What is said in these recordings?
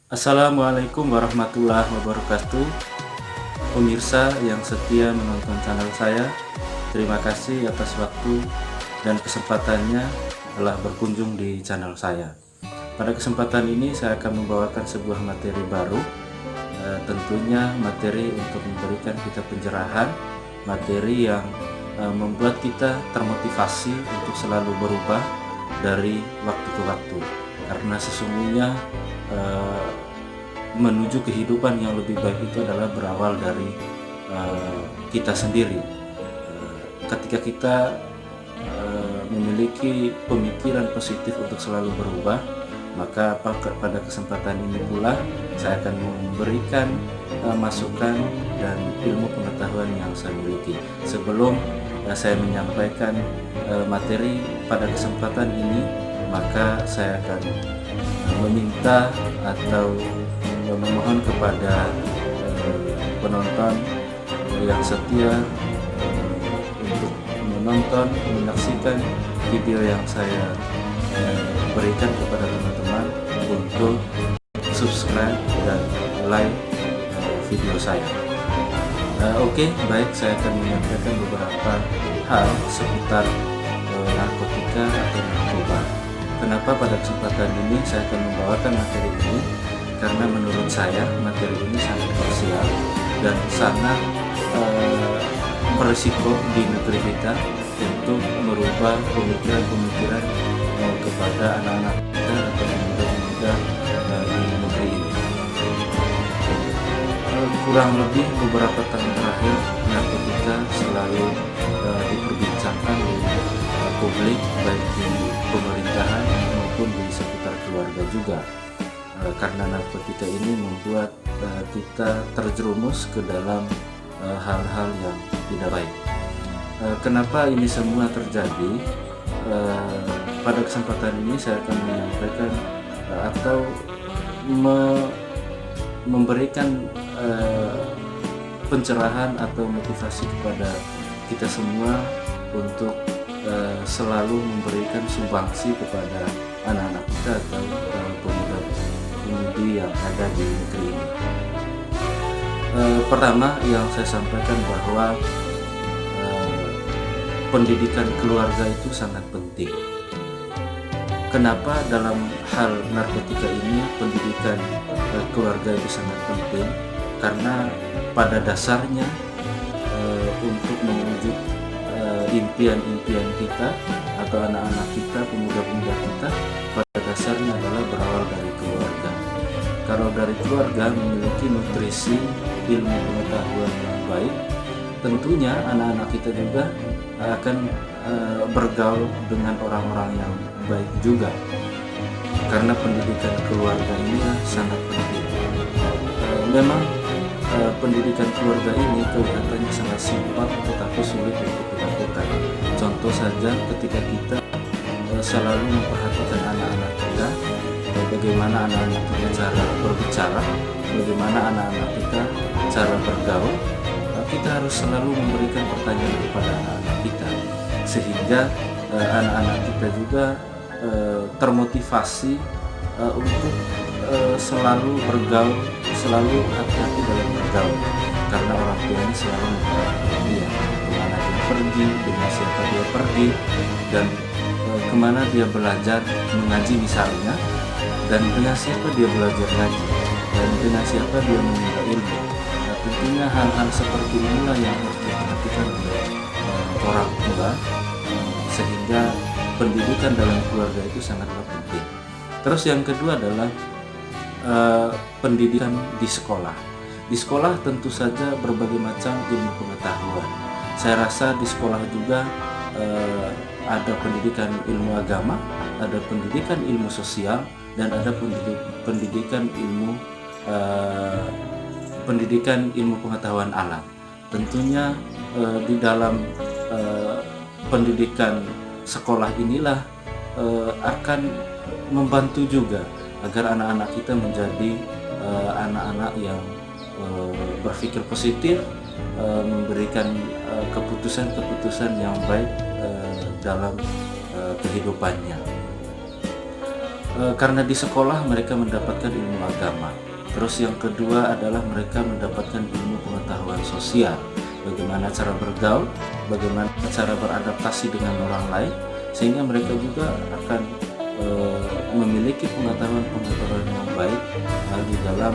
Assalamualaikum warahmatullahi wabarakatuh. Pemirsa yang setia menonton channel saya, terima kasih atas waktu dan kesempatannya telah berkunjung di channel saya. Pada kesempatan ini saya akan membawakan sebuah materi baru, tentunya materi untuk memberikan kita pencerahan, materi yang membuat kita termotivasi untuk selalu berubah dari waktu ke waktu, karena sesungguhnya menuju kehidupan yang lebih baik itu adalah berawal dari kita sendiri. Ketika kita memiliki pemikiran positif untuk selalu berubah, maka pada kesempatan ini pula saya akan memberikan masukan dan ilmu pengetahuan yang saya miliki. Sebelum saya menyampaikan materi pada kesempatan ini, maka saya akan meminta atau memohon kepada penonton yang setia untuk menyaksikan video yang saya berikan kepada teman-teman untuk subscribe dan like video saya. Oke, baik, saya akan menyampaikan beberapa hal seputar narkotika atau narkoba. Kenapa pada kesempatan ini saya akan membawakan materi ini? Karena menurut saya materi ini sangat krusial dan sangat berisiko di negeri kita untuk merubah pemikiran-pemikiran kepada anak-anak kita atau pemuda-pemuda di negeri ini. Kurang lebih beberapa tahun terakhir narkotika selalu diperbincangkan di publik, baik di pemerintahan maupun di sekitar keluarga juga, karena narkotika ini membuat kita terjerumus ke dalam hal-hal yang tidak baik. Kenapa ini semua terjadi? Pada kesempatan ini saya akan menyampaikan atau memberikan pencerahan atau motivasi kepada kita semua untuk selalu memberikan sumbangsi kepada anak-anak kita atau pemuda-pemudi yang ada di negeri ini. Pertama yang saya sampaikan bahwa pendidikan keluarga itu sangat penting. Kenapa dalam hal narkotika ini pendidikan keluarga itu sangat penting? Karena pada dasarnya untuk mewujud impian-impian kita atau anak-anak kita, pemuda-pemuda kita, pada dasarnya adalah berawal dari keluarga. Kalau dari keluarga memiliki nutrisi ilmu pengetahuan yang baik, tentunya anak-anak kita juga akan bergaul dengan orang-orang yang baik juga, karena pendidikan keluarga ini sangat penting. Memang pendidikan keluarga ini kelihatannya sangat simpel tetapi sulit untuk dilakukan. Contoh saja ketika kita selalu memperhatikan anak-anak kita, bagaimana anak-anak kita cara berbicara, bagaimana anak-anak kita cara bergaul, kita harus selalu memberikan pertanyaan kepada anak-anak kita, sehingga anak-anak kita juga termotivasi untuk selalu bergaul, selalu hati-hati dalam bergaul, karena orang tuanya selalu memperhatikan dia, kemana dia pergi, dengan siapa dia pergi, dan kemana dia belajar mengaji misalnya, dan dengan siapa dia belajar ngaji, dan dengan siapa dia menimba ilmu. Nah, tentunya hal-hal seperti inilah yang harus diperhatikan oleh orang tua, sehingga pendidikan dalam keluarga itu sangatlah penting. Terus yang kedua adalah pendidikan di sekolah. Di sekolah tentu saja berbagai macam ilmu pengetahuan. Saya rasa di sekolah juga ada pendidikan ilmu agama, ada pendidikan ilmu sosial, dan ada pendidikan ilmu pengetahuan alam. Tentunya di dalam pendidikan sekolah inilah akan membantu juga agar anak-anak kita menjadi anak-anak yang berpikir positif, memberikan keputusan-keputusan yang baik dalam kehidupannya. karena di sekolah mereka mendapatkan ilmu agama. Terus yang kedua adalah mereka mendapatkan ilmu pengetahuan sosial, bagaimana cara bergaul, bagaimana cara beradaptasi dengan orang lain, sehingga mereka juga akan memiliki pengetahuan-pengetahuan yang baik di dalam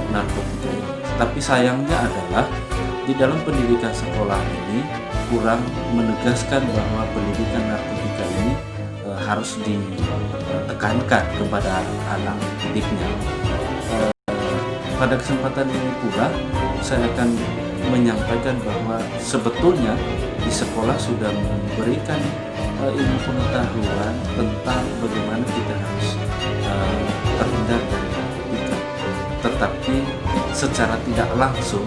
narkotika ini. Tapi sayangnya adalah di dalam pendidikan sekolah ini kurang menegaskan bahwa pendidikan narkotika ini harus ditekankan kepada anak didiknya. Pada kesempatan ini pula saya akan menyampaikan bahwa sebetulnya di sekolah sudah memberikan ilmu pengetahuan tentang bagaimana kita harus terhindar dari narkotika. Tetapi secara tidak langsung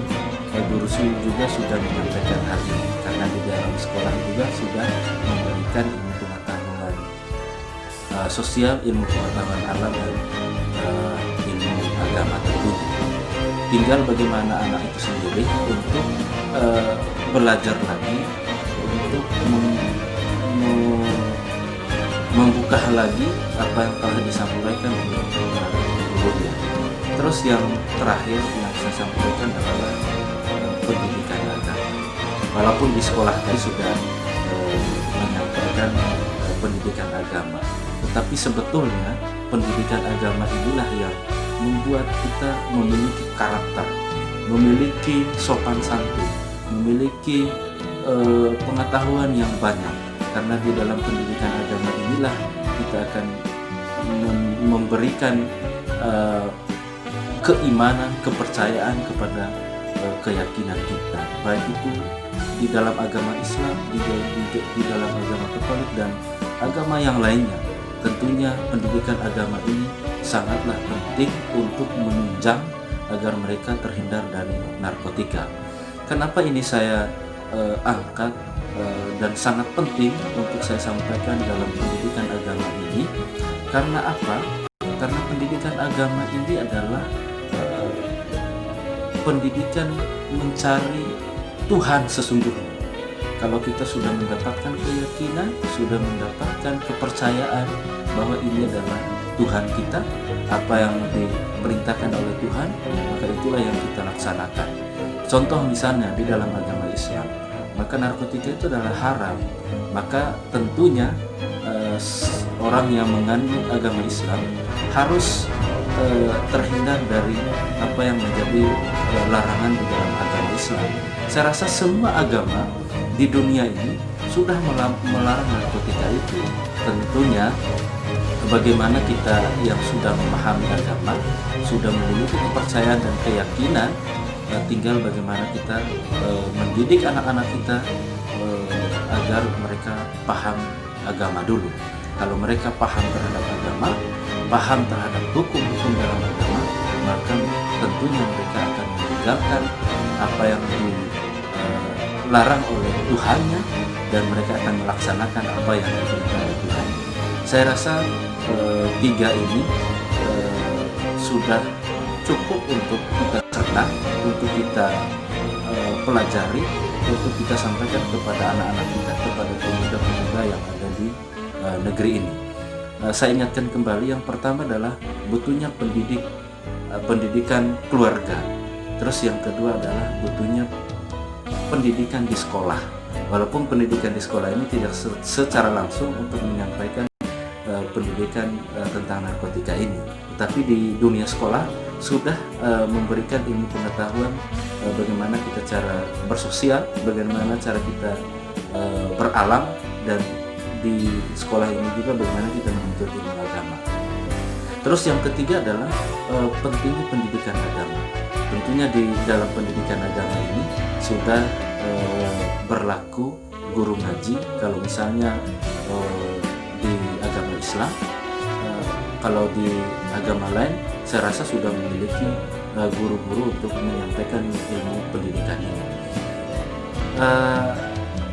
guru juga sudah menyampaikan hal ini, karena di dalam sekolah juga sudah memberikan ilmu pengetahuan sosial, ilmu pengetahuan alam, dan ilmu agama tentunya. Tinggal bagaimana anak itu sendiri untuk belajar lagi, untuk membuka lagi apa yang telah disampaikan oleh gurunya. Terus yang terakhir yang saya sampaikan adalah pendidikan agama. Walaupun di sekolah tadi sudah menyampaikan pendidikan agama, tetapi sebetulnya pendidikan agama inilah yang membuat kita memiliki karakter, memiliki sopan santun, memiliki pengetahuan yang banyak. Karena di dalam pendidikan agama inilah kita akan memberikan keimanan, kepercayaan kepada keyakinan kita, baik itu di dalam agama Islam, di dalam agama Katolik, dan agama yang lainnya. Tentunya pendidikan agama ini sangatlah penting untuk menunjang agar mereka terhindar dari narkotika. Kenapa ini saya angkat dan sangat penting untuk saya sampaikan dalam pendidikan agama ini? Karena apa? Karena pendidikan agama ini adalah pendidikan mencari Tuhan sesungguhnya. Kalau kita sudah mendapatkan keyakinan, sudah mendapatkan kepercayaan bahwa ini adalah Tuhan kita, apa yang diperintahkan oleh Tuhan, maka itulah yang kita laksanakan. Contoh misalnya di dalam agama Islam, maka narkotika itu adalah haram. Maka tentunya orang yang menganut agama Islam harus terhindar dari apa yang menjadi larangan di dalam agama Islam. Saya rasa semua agama di dunia ini sudah melarang narkotika itu. Tentunya bagaimana kita yang sudah memahami agama, sudah memiliki kepercayaan dan keyakinan, tinggal bagaimana kita mendidik anak-anak kita agar mereka paham agama dulu. Kalau mereka paham terhadap agama, paham terhadap hukum-hukum dalam agama, maka tentunya mereka akan meninggalkan apa yang dilarang oleh Tuhannya, dan mereka akan melaksanakan apa yang diperintahkan oleh Tuhan. Saya rasa tiga ini sudah cukup untuk kita cerna, untuk kita pelajari, untuk kita sampaikan kepada anak-anak kita, kepada pemuda-pemuda yang ada di negeri ini. Saya ingatkan kembali, yang pertama adalah butuhnya pendidikan keluarga. Terus yang kedua adalah butuhnya pendidikan di sekolah. Walaupun pendidikan di sekolah ini tidak secara langsung untuk menyampaikan pendidikan tentang narkotika ini, tetapi di dunia sekolah sudah memberikan ilmu pengetahuan bagaimana kita cara bersosial, bagaimana cara kita beralam, dan di sekolah ini juga bagaimana kita menuntut ilmu agama. Terus yang ketiga adalah pentingnya pendidikan agama. Tentunya di dalam pendidikan agama ini sudah berlaku guru ngaji. Kalau misalnya di agama Islam, kalau di agama lain saya rasa sudah memiliki guru-guru untuk menyampaikan ilmu pendidikan ini.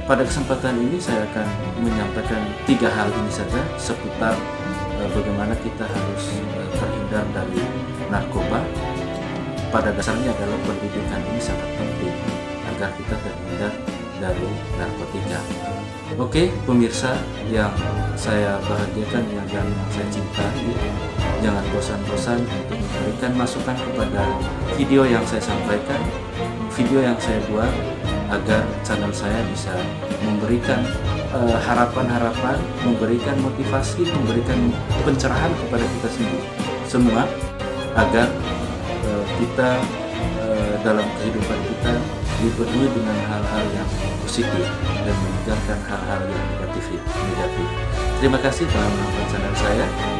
Pada kesempatan ini saya akan menyampaikan 3 hal ini saja seputar bagaimana kita harus terhindar dari narkoba. Pada dasarnya adalah pendidikan ini sangat penting agar kita terhindar dari narkotika. Oke, pemirsa yang saya bahagiakan dan yang saya cintai, jangan bosan-bosan untuk memberikan masukan kepada video yang saya sampaikan, video yang saya buat, agar channel saya bisa memberikan harapan-harapan, memberikan motivasi, memberikan pencerahan kepada kita semua, agar kita dalam kehidupan kita dipenuhi dengan hal-hal yang positif dan meninggalkan hal-hal yang negatif. Terima kasih telah menonton channel saya.